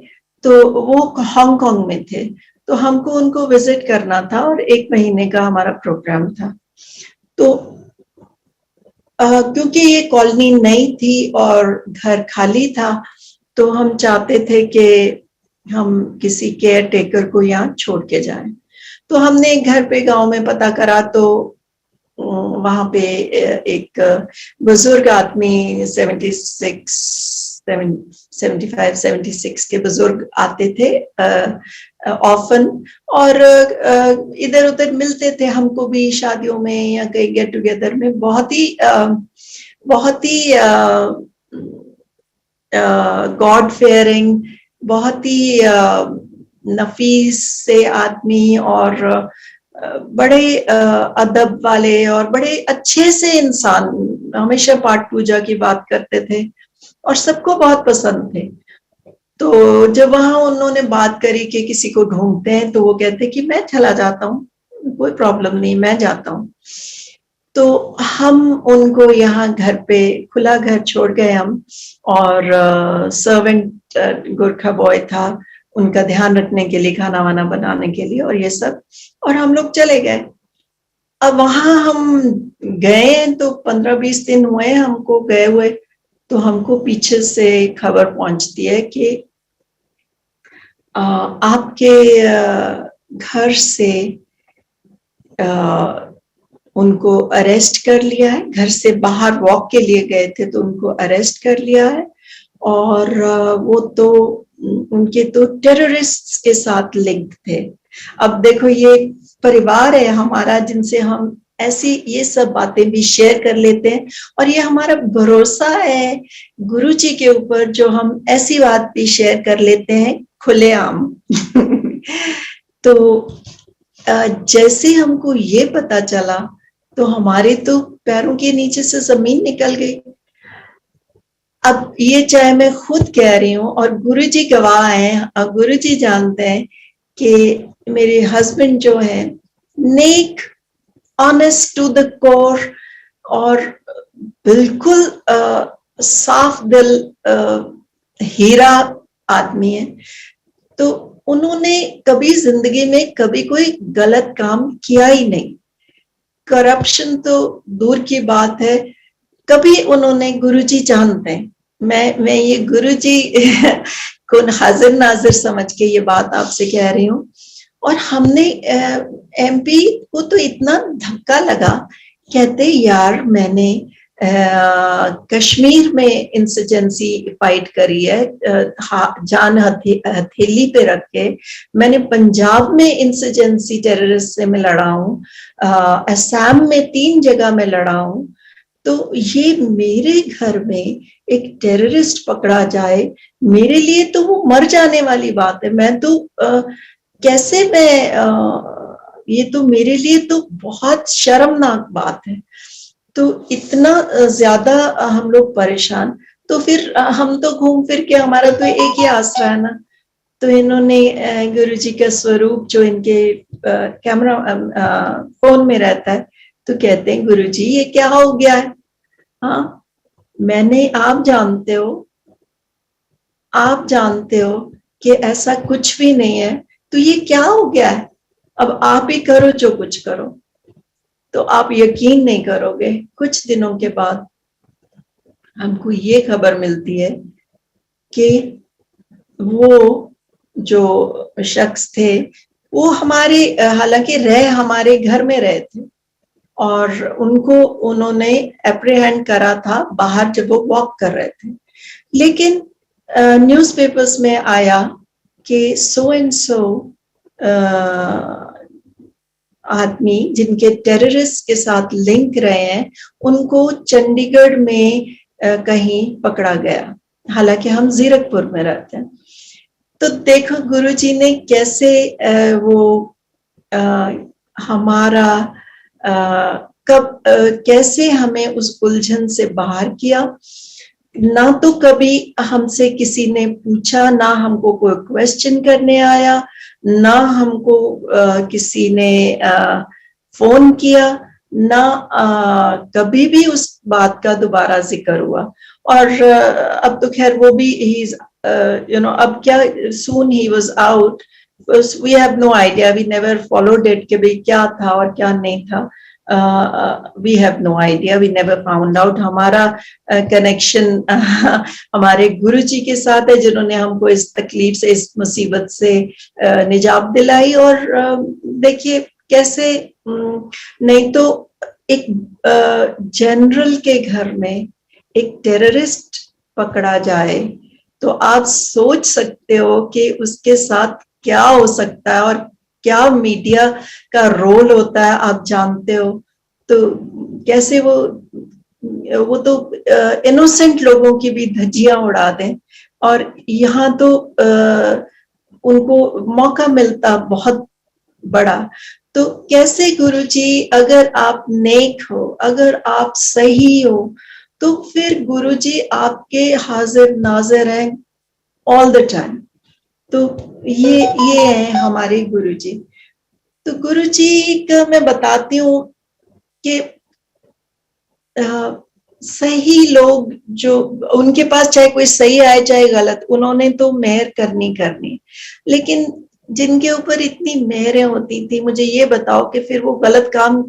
तो वो हांगकांग में थे, तो हमको उनको विजिट करना था और 1 महीने का हमारा प्रोग्राम था। तो क्योंकि ये कॉलोनी नई थी और घर खाली था, तो हम चाहते थे कि हम किसी केयर टेकर को यहाँ छोड़ के जाएं। तो हमने घर पे गांव में पता करा, तो वहां पे एक बुजुर्ग आदमी 75-76 के बुजुर्ग आते थे ऑफन, और इधर उधर मिलते थे हमको भी शादियों में या कहीं गेट टुगेदर में। बहुत ही गॉड फेयरिंग, बहुत ही नफीस से आदमी, और बड़े अदब वाले और बड़े अच्छे से इंसान, हमेशा पाठ पूजा की बात करते थे और सबको बहुत पसंद थे। तो जब वहां उन्होंने बात करी कि किसी को ढूंढते हैं, तो वो कहते कि मैं चला जाता हूँ, कोई प्रॉब्लम नहीं, मैं जाता हूँ। तो हम उनको यहाँ घर पे खुला घर छोड़ गए हम, और सर्वेंट गोरखा बॉय था उनका ध्यान रखने के लिए, खाना वाना बनाने के लिए और ये सब, और हम लोग चले गए। अब वहां हम गए तो 15-20 दिन हुए हमको गए हुए, तो हमको पीछे से खबर पहुंचती है कि आपके घर से उनको अरेस्ट कर लिया है। घर से बाहर वॉक के लिए गए थे तो उनको अरेस्ट कर लिया है, और वो तो उनके तो टेररिस्ट के साथ लिंक थे। अब देखो, ये परिवार है हमारा जिनसे हम ऐसी ये सब बातें भी शेयर कर लेते हैं, और ये हमारा भरोसा है गुरु जी के ऊपर जो हम ऐसी बात भी शेयर कर लेते हैं खुलेआम। तो जैसे हमको ये पता चला तो हमारे तो पैरों के नीचे से जमीन निकल गई। अब ये चाहे मैं खुद कह रही हूँ और गुरुजी गवाह हैं, और गुरुजी जानते हैं कि मेरे हस्बैंड जो है नेक, ऑनेस्ट टू द कोर, और बिल्कुल साफ दिल हीरा आदमी है। तो उन्होंने कभी जिंदगी में कभी कोई गलत काम किया ही नहीं। करप्शन तो दूर की बात है, कभी उन्होंने, गुरुजी जानते हैं, मैं ये गुरुजी को हाजिर नाजिर समझ के ये बात आपसे कह रही हूँ। और हमने एमपी को तो इतना धक्का लगा, कहते यार मैंने कश्मीर में इंसर्जेंसी फाइट करी है, जान हथेली पे रख के। मैंने पंजाब में इंसर्जेंसी टेररिस्ट से मैं लड़ा हूँ, असम में 3 जगह में लड़ा हूँ। तो ये मेरे घर में एक टेररिस्ट पकड़ा जाए, मेरे लिए तो वो मर जाने वाली बात है। मैं तो कैसे मैं ये तो मेरे लिए तो बहुत शर्मनाक बात है। तो इतना ज्यादा हम लोग परेशान। तो फिर हम तो घूम फिर के, हमारा तो एक ही आसरा है ना। तो इन्होंने गुरुजी का स्वरूप जो इनके कैमरा फोन में रहता है, तो कहते हैं गुरुजी ये क्या हो गया है। हाँ, मैंने, आप जानते हो कि ऐसा कुछ भी नहीं है, तो ये क्या हो गया है, अब आप ही करो जो कुछ करो। तो आप यकीन नहीं करोगे, कुछ दिनों के बाद हमको ये खबर मिलती है कि वो जो शख्स थे वो हमारे, हालांकि हमारे घर में रहे थे, और उनको उन्होंने एप्रीहेंड करा था बाहर जब वो वॉक कर रहे थे। लेकिन न्यूज़पेपर्स में आया कि सो एंड सो आदमी जिनके टेररिस्ट के साथ लिंक रहे हैं, उनको चंडीगढ़ में कहीं पकड़ा गया। हालांकि हम जीरकपुर में रहते हैं। तो देखो गुरुजी ने कैसे वो हमारा कैसे हमें उस उलझन से बाहर किया। ना तो कभी हमसे किसी ने पूछा, ना हमको कोई क्वेश्चन करने आया, ना हमको किसी ने फोन किया, ना कभी भी उस बात का दोबारा जिक्र हुआ। और अब तो खैर वो भी अब क्या, soon he was out, we have no idea, we never followed it कि भाई क्या था और क्या नहीं था। we have no idea, we never found out। हमारा कनेक्शन हमारे गुरुजी के साथ है जिन्होंने हमको इस तकलीफ से, इस मुसीबत से निजात दिलाई। और देखिए कैसे, नहीं तो एक जनरल के घर में एक टेररिस्ट पकड़ा जाए तो आप सोच सकते हो कि उसके साथ क्या हो सकता है और क्या मीडिया का रोल होता है, आप जानते हो। तो कैसे वो तो इनोसेंट लोगों की भी धज्जियां उड़ा दें, और यहाँ तो उनको मौका मिलता बहुत बड़ा। तो कैसे गुरुजी, अगर आप नेक हो, अगर आप सही हो, तो फिर गुरुजी आपके हाजिर नाजिर हैं ऑल द टाइम। तो ये है हमारे गुरुजी। तो गुरुजी का मैं बताती हूँ कि सही लोग जो उनके पास, चाहे कोई सही आए चाहे गलत, उन्होंने तो मेहर करनी। लेकिन जिनके ऊपर इतनी मेहरें होती थी, मुझे ये बताओ कि फिर वो गलत काम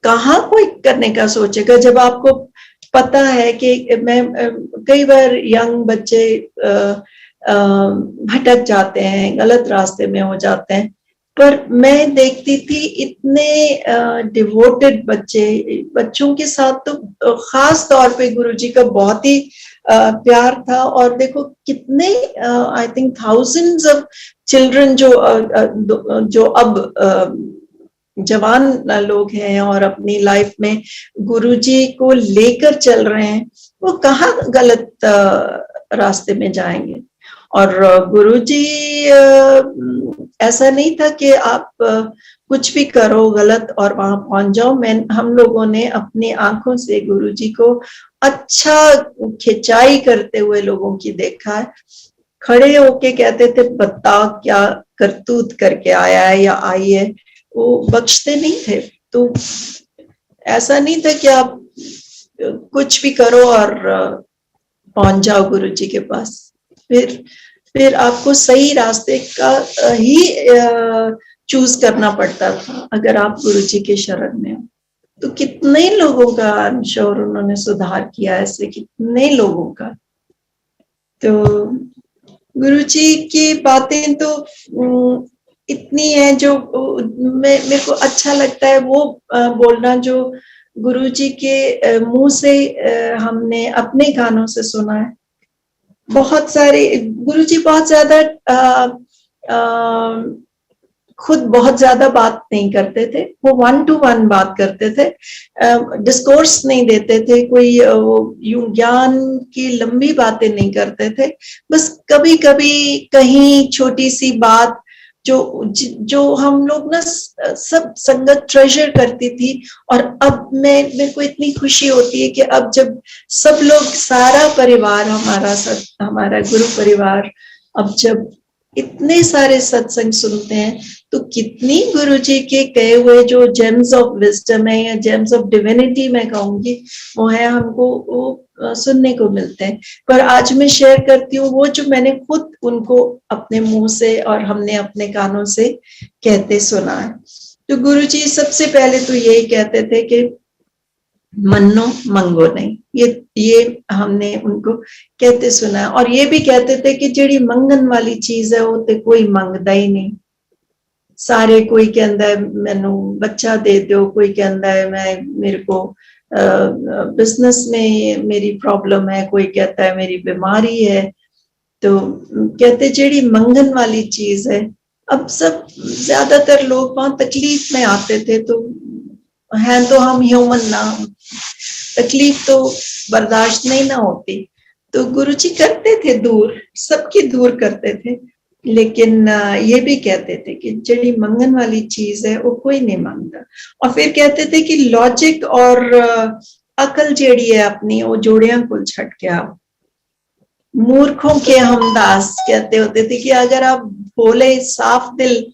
कहाँ कोई करने का सोचेगा, जब आपको पता है कि मैं कई बार यंग बच्चे भटक जाते हैं, गलत रास्ते में हो जाते हैं। पर मैं देखती थी इतने डिवोटेड बच्चों के साथ तो खास तौर पे गुरुजी का बहुत ही प्यार था। और देखो कितने I think thousands of children जो अब जवान लोग हैं और अपनी लाइफ में गुरुजी को लेकर चल रहे हैं, वो कहाँ गलत रास्ते में जाएंगे। और गुरुजी ऐसा नहीं था कि आप कुछ भी करो गलत और वहां पहुंच जाओ। हम लोगों ने अपनी आंखों से गुरुजी को अच्छा खिंचाई करते हुए लोगों की देखा है। खड़े होके कहते थे बता क्या करतूत करके आया है या आई है, वो बख्शते नहीं थे। तो ऐसा नहीं था कि आप कुछ भी करो और पहुंच जाओ गुरुजी के पास। फिर आपको सही रास्ते का ही चूज करना पड़ता था अगर आप गुरुजी के शरण में हो। तो कितने लोगों का अंशोर उन्होंने सुधार किया, ऐसे कितने लोगों का। तो गुरुजी की बातें तो इतनी है जो मेरे को अच्छा लगता है वो बोलना जो गुरुजी के मुंह से हमने अपने कानों से सुना है। बहुत सारे गुरुजी बहुत ज्यादा खुद बहुत ज्यादा बात नहीं करते थे, वो 1 to 1 बात करते थे, डिस्कोर्स नहीं देते थे, कोई यूं ज्ञान की लंबी बातें नहीं करते थे। बस कभी कभी कहीं छोटी सी बात जो हम लोग ना सब संगत ट्रेजर करती थी। और अब मेरे को इतनी खुशी होती है कि अब जब सब लोग सारा परिवार हमारा गुरु परिवार अब जब इतने सारे सत्संग सुनते हैं, तो कितनी गुरुजी के कहे हुए जो जेम्स ऑफ विजडम है या जेम्स ऑफ डिविनिटी मैं कहूंगी, वो है हमको वो सुनने को मिलते हैं। पर आज मैं शेयर करती हूँ वो जो मैंने खुद उनको अपने मुंह से और हमने अपने कानों से कहते सुना है। तो गुरुजी सबसे पहले तो यही कहते थे कि मन्नो मंगो नहीं, ये हमने उनको कहते सुना है। और ये भी कहते थे कि जेड़ी मंगन वाली चीज है वो तो कोई मंगदा ही नहीं। सारे कोई कहता है मैनू बच्चा दे दो, कोई कहता है मेरे को बिजनेस में मेरी प्रॉब्लम है, कोई कहता है मेरी बीमारी है। तो कहते जेड़ी मंगन वाली चीज है, अब सब ज्यादातर लोग वहां तकलीफ में आते थे, तो हैं तो हम ह्यूमन ना, तकलीफ तो बर्दाश्त नहीं ना होती। तो गुरुजी करते थे दूर, सबकी दूर करते थे, लेकिन ये भी कहते थे कि जड़ी मंगन वाली चीज है वो कोई नहीं मांगता। और फिर कहते थे कि लॉजिक और अकल जेड़ी है अपनी वो जोड़ियां कुल छट के आओ। मूर्खों के हम दास कहते होते थे कि अगर आप भोले साफ दिल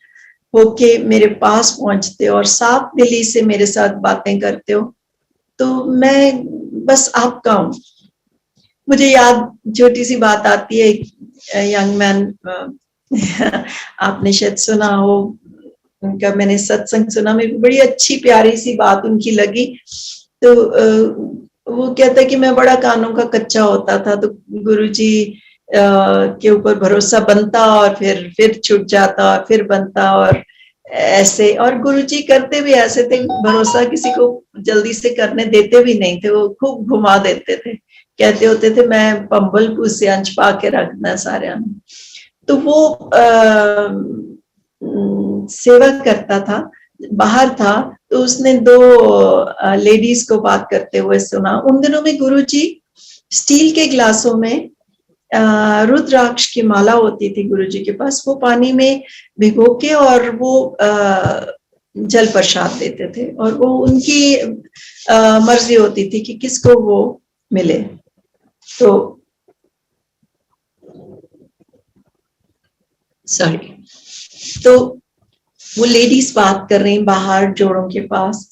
होके मेरे पास पहुंचते हो और साफ दिली से मेरे साथ बातें करते हो, तो मैं बस आपका हूं। मुझे याद छोटी सी बात आती है, एक यंग मैन आपने शायद सुना हो उनका, मैंने सत्संग सुना, मेरे को बड़ी अच्छी प्यारी सी बात उनकी लगी। तो वो कहता है कि मैं बड़ा कानों का कच्चा होता था, तो गुरुजी के ऊपर भरोसा बनता और फिर छूट जाता और फिर बनता और ऐसे। और गुरुजी करते भी ऐसे थे, भरोसा किसी को जल्दी से करने देते भी नहीं थे, वो खूब घुमा देते थे। कहते होते थे मैं पंबल पूसियांच पा के रखना सारे। तो वो सेवा करता था, बाहर था, तो उसने 2 लेडीज को बात करते हुए सुना। उन दिनों में गुरुजी स्टील के ग्लासों में रुद्राक्ष की माला होती थी गुरुजी के पास, वो पानी में भिगो के और वो जल प्रसाद देते थे, और वो उनकी मर्जी होती थी कि किसको वो मिले। तो सॉरी, तो वो लेडीज बात कर रही बाहर जोड़ों के पास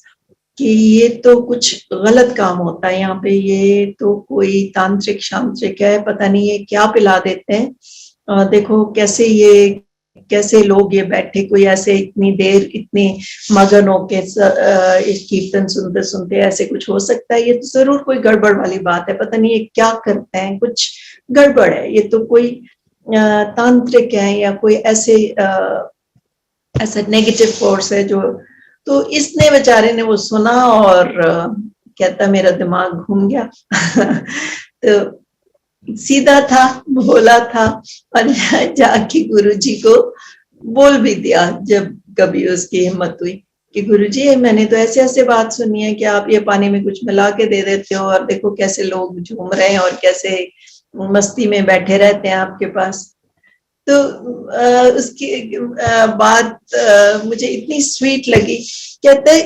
कि ये तो कुछ गलत काम होता है यहाँ पे, ये तो कोई तांत्रिक शांत्रिक है, पता नहीं ये क्या पिला देते हैं। देखो कैसे लोग ये बैठे, कोई ऐसे इतनी देर इतनी मगन होके कीर्तन सुनते सुनते ऐसे कुछ हो सकता है, ये तो जरूर कोई गड़बड़ वाली बात है, पता नहीं ये क्या करते हैं, कुछ गड़बड़ है, ये तो कोई तांत्रिक है या कोई ऐसे ऐसा नेगेटिव फोर्स है जो, तो इसने बेचारे ने वो सुना और कहता मेरा दिमाग घूम गया तो सीधा था, भोला था, और जाके गुरुजी को बोल भी दिया जब कभी उसकी हिम्मत हुई कि गुरुजी मैंने तो ऐसे ऐसे बात सुनी है कि आप ये पानी में कुछ मिला के दे देते हो और देखो कैसे लोग झूम रहे हैं और कैसे मस्ती में बैठे रहते हैं आपके पास। तो उसकी बात मुझे इतनी स्वीट लगी, कहते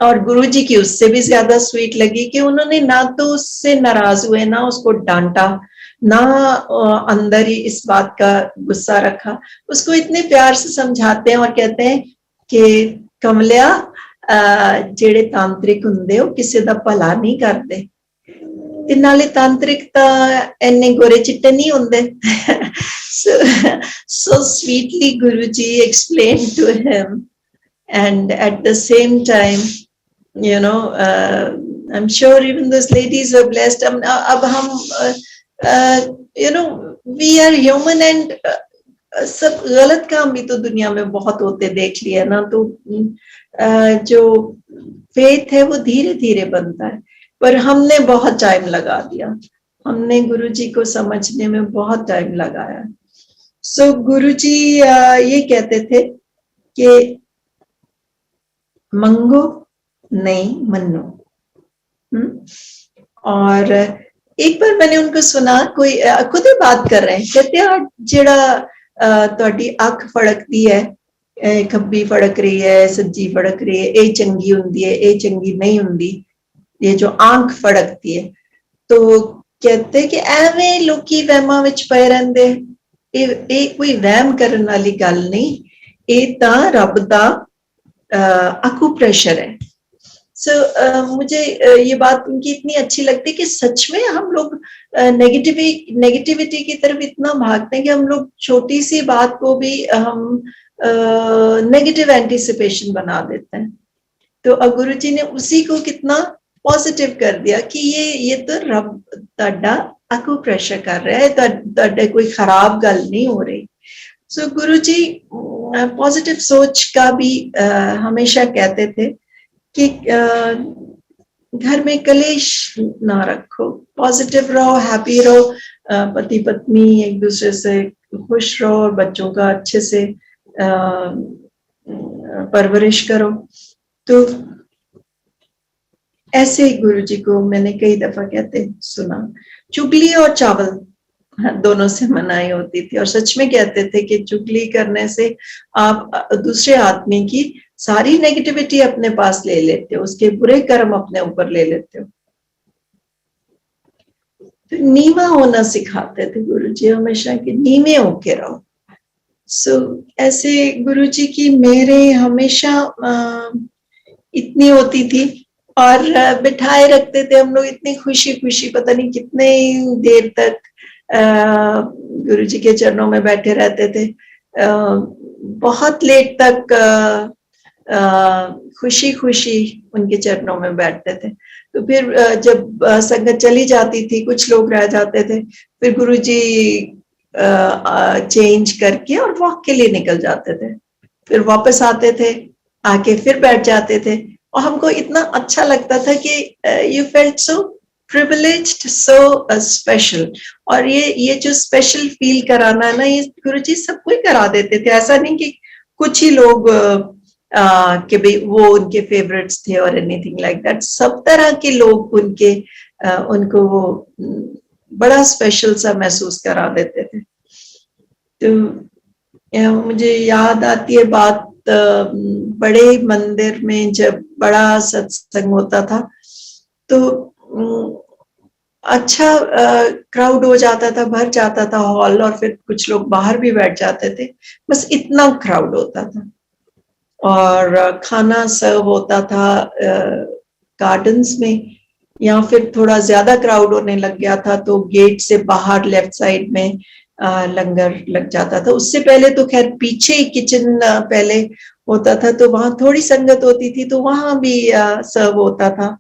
और गुरुजी की उससे भी ज्यादा स्वीट लगी कि उन्होंने ना तो उससे नाराज हुए, ना उसको डांटा, ना अंदर ही इस बात का गुस्सा रखा, उसको इतने प्यार से समझाते हैं और कहते हैं कि कमलिया जेड़े तांत्रिक हुंदे हो किसी दा भला नहीं करते, ते नाले तांत्रिक तां इन्ने गोरे चिट्टे नहीं हुंदे so sweetly Guruji explained to him, and at the same time, you know, I'm sure even those ladies were blessed. अब हम you know, we are human and सब गलत काम भी तो दुनिया में बहुत होते देख लिया ना, तो जो फेथ है वो धीरे धीरे बनता है, पर हमने बहुत टाइम लगा दिया, हमने गुरुजी को समझने में बहुत टाइम लगाया। सो गुरुजी ये कहते थे कि मंगो नहीं मन्नो। और एक बार मैंने उनको सुना, कोई खुद ही बात कर रहे हैं, कहते हैं जेड़ा ਤੁਹਾਡੀ ਅੱਖ ਫੜਕਦੀ ਹੈ, ਖੱਬੀ ਫੜਕ ਰਹੀ है, सज्जी फड़क रही है, ये चंगी हुंदी है, ये चंगी नहीं हुंदी, ये जो आंख फड़कती है। तो कहते कि एवें लोकी वहमां विच पए रहिंदे, ये कोई वहम करन वाली गल नहीं, ये तां रब दा अकुप्रेशर है। सो मुझे ये बात उनकी इतनी अच्छी लगती है कि सच में हम लोग नेगेटिविटी की तरफ इतना भागते हैं कि हम लोग छोटी सी बात को भी हम नेगेटिव एंटीसिपेशन बना देते हैं। तो गुरुजी ने उसी को कितना पॉजिटिव कर दिया कि ये तो रब ताड़ा अकुप्रेशर कर रहा है, ताड़े कोई खराब गल नहीं हो रही। सो गुरुजी पॉजिटिव सोच का भी हमेशा कहते थे कि घर में कलेश ना रखो, पॉजिटिव रहो, हैप्पी रहो, पति पत्नी एक दूसरे से खुश रहो और बच्चों का अच्छे से परवरिश करो। तो ऐसे ही गुरुजी को मैंने कई दफा कहते सुना। चुगली और चावल दोनों से मनाही होती थी, और सच में कहते थे कि चुगली करने से आप दूसरे आदमी की सारी नेगेटिविटी अपने पास ले लेते हो, उसके बुरे कर्म अपने ऊपर ले लेते हो। तो नीवा होना सिखाते थे गुरुजी हमेशा, कि नीवे होके रहो। सो ऐसे गुरुजी की मेरे हमेशा इतनी होती थी, और बिठाए रखते थे हम लोग इतनी खुशी खुशी, पता नहीं कितने देर तक गुरुजी के चरणों में बैठे रहते थे, बहुत लेट तक खुशी खुशी उनके चरणों में बैठते थे। तो फिर जब संगत चली जाती थी, कुछ लोग रह जाते थे, फिर गुरुजी चेंज करके और वॉक के लिए निकल जाते थे, फिर वापस आते थे, आके फिर बैठ जाते थे, और हमको इतना अच्छा लगता था कि you felt so privileged, so special. और ये जो स्पेशल फील कराना है ना, ये गुरुजी सबको ही करा देते थे। ऐसा नहीं कि कुछ ही लोग कि भाई वो उनके फेवरेट्स थे और एनीथिंग लाइक दैट, सब तरह के लोग उनको वो बड़ा स्पेशल सा महसूस करा देते थे। तो मुझे याद आती है बात, बड़े मंदिर में जब बड़ा सत्संग होता था तो अच्छा क्राउड हो जाता था, भर जाता था हॉल, और फिर कुछ लोग बाहर भी बैठ जाते थे, बस इतना क्राउड होता था। और खाना सर्व होता था गार्डन्स में, या फिर थोड़ा ज्यादा क्राउड होने लग गया था तो गेट से बाहर लेफ्ट साइड में लंगर लग जाता था। उससे पहले तो खैर पीछे ही किचन पहले होता था, तो वहां थोड़ी संगत होती थी, तो वहां भी सर्व होता था।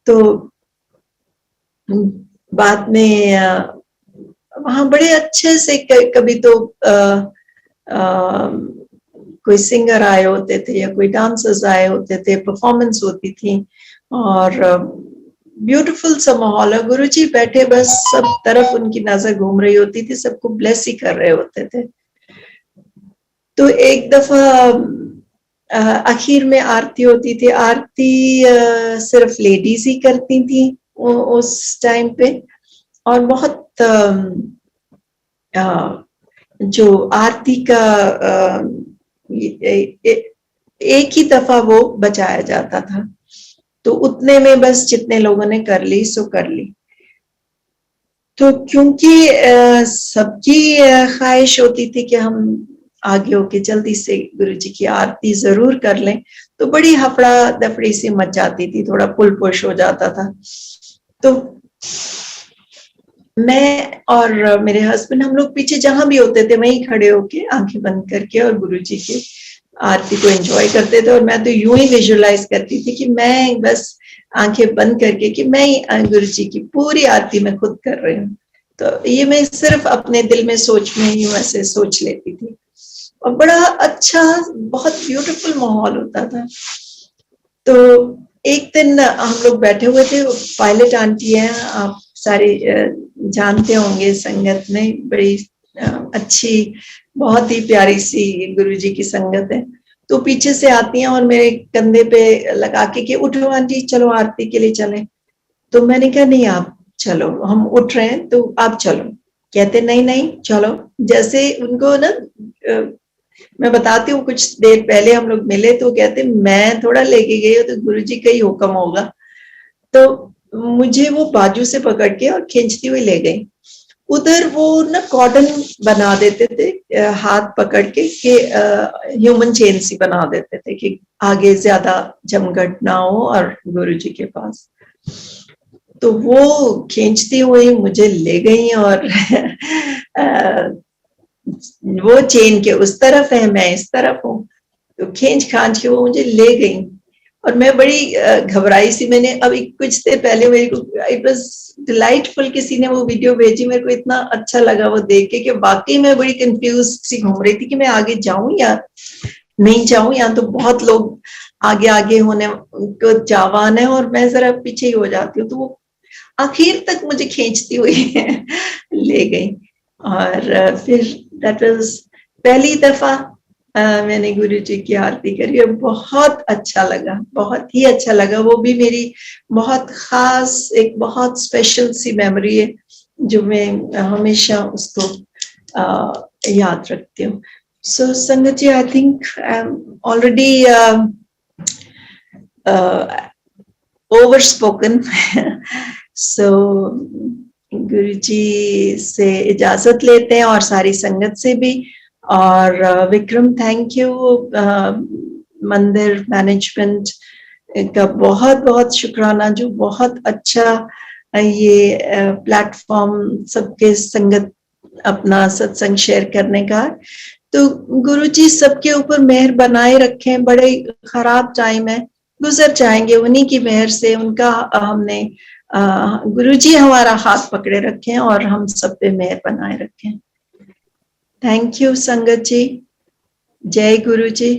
तो बाद में वहां बड़े अच्छे से कभी तो कोई सिंगर आए होते थे या कोई डांसर्स आए होते थे, परफॉर्मेंस होती थी और ब्यूटीफुल सा माहौल है। गुरुजी बैठे बस सब तरफ उनकी नजर घूम रही होती थी, सबको ब्लेस ही कर रहे होते थे। तो एक दफा आखिर में आरती होती थी। आरती सिर्फ लेडीज ही करती थी उस टाइम पे, और बहुत जो आरती का एक ही दफा वो बजाया जाता था, तो उतने में बस जितने लोगों ने कर ली सो कर ली। तो क्योंकि सबकी ख्वाहिश होती थी कि हम आगे होके जल्दी से गुरुजी की आरती जरूर कर लें, तो बड़ी हफड़ा दफड़ी सी मच जाती थी, थोड़ा पुल पुश हो जाता था। तो मैं और मेरे हस्बैंड हम लोग पीछे जहां भी होते थे वहीं खड़े होके आंखें बंद करके और गुरुजी की आरती को एंजॉय करते थे। और मैं तो यूं ही विजुअलाइज करती थी कि मैं बस आंखें बंद करके कि मैं ही गुरुजी की पूरी आरती में खुद कर रही हूँ। तो ये मैं सिर्फ अपने दिल में सोच में ही वैसे सोच लेती थी, और बड़ा अच्छा बहुत ब्यूटीफुल माहौल होता था। तो एक दिन हम लोग बैठे हुए थे, पायलट आंटी है, आप सारे जानते होंगे, संगत में बड़ी अच्छी बहुत ही प्यारी सी गुरुजी की संगत है। तो पीछे से आती हैं और मेरे कंधे पे लगा के कि उठो आंटी चलो आरती के लिए चले। तो मैंने कहा नहीं आप चलो, हम उठ रहे हैं तो आप चलो। कहते नहीं नहीं चलो। जैसे उनको ना मैं बताती हूँ, कुछ देर पहले हम लोग मिले तो कहते मैं थोड़ा लेके गई हूँ, तो गुरुजी का ही हुक्म होगा। तो मुझे वो बाजू से पकड़ के और खींचती हुई ले गई। उधर वो ना कॉर्डन बना देते थे हाथ पकड़ के कि ह्यूमन चेन सी बना देते थे कि आगे ज्यादा जमघट ना हो और गुरुजी के पास। तो वो खींचती हुई मुझे ले गई और वो चेन के उस तरफ है, मैं इस तरफ हूँ, तो खींच खांच के वो मुझे ले गई। और मैं बड़ी घबराई सी। मैंने अभी कुछ देर पहले मेरे को इट वाज डिलाइटफुल, किसी ने वो वीडियो भेजी, मेरे को इतना अच्छा लगा वो देख के कि वाकई मैं बड़ी कंफ्यूज सी घूम रही थी कि मैं आगे जाऊं या नहीं जाऊं। यहाँ तो बहुत लोग आगे आगे होने को जावान है और मैं जरा पीछे ही हो जाती हूँ। तो वो आखिर तक मुझे खींचती हुई ले गई। और फिर दैट वाज पहली दफा मैंने गुरुजी की आरती करी और बहुत अच्छा लगा, बहुत ही अच्छा लगा। वो भी मेरी बहुत खास एक बहुत स्पेशल सी मेमोरी है जो मैं हमेशा उसको याद रखती हूँ। सो संगत जी, I think I am already over spoken. So Guruji से इजाजत लेते हैं और सारी संगत से भी। और विक्रम थैंक यू, मंदिर मैनेजमेंट का बहुत बहुत शुक्राना जो बहुत अच्छा ये प्लेटफॉर्म सबके संगत अपना सत्संग शेयर करने का। तो गुरुजी सबके ऊपर मेहर बनाए रखें। बड़े खराब टाइम है, गुजर जाएंगे उन्हीं की मेहर से। उनका हमने गुरुजी हमारा हाथ पकड़े रखें और हम सब पे मेहर बनाए रखें। थैंक यू संगत जी। जय गुरु जी।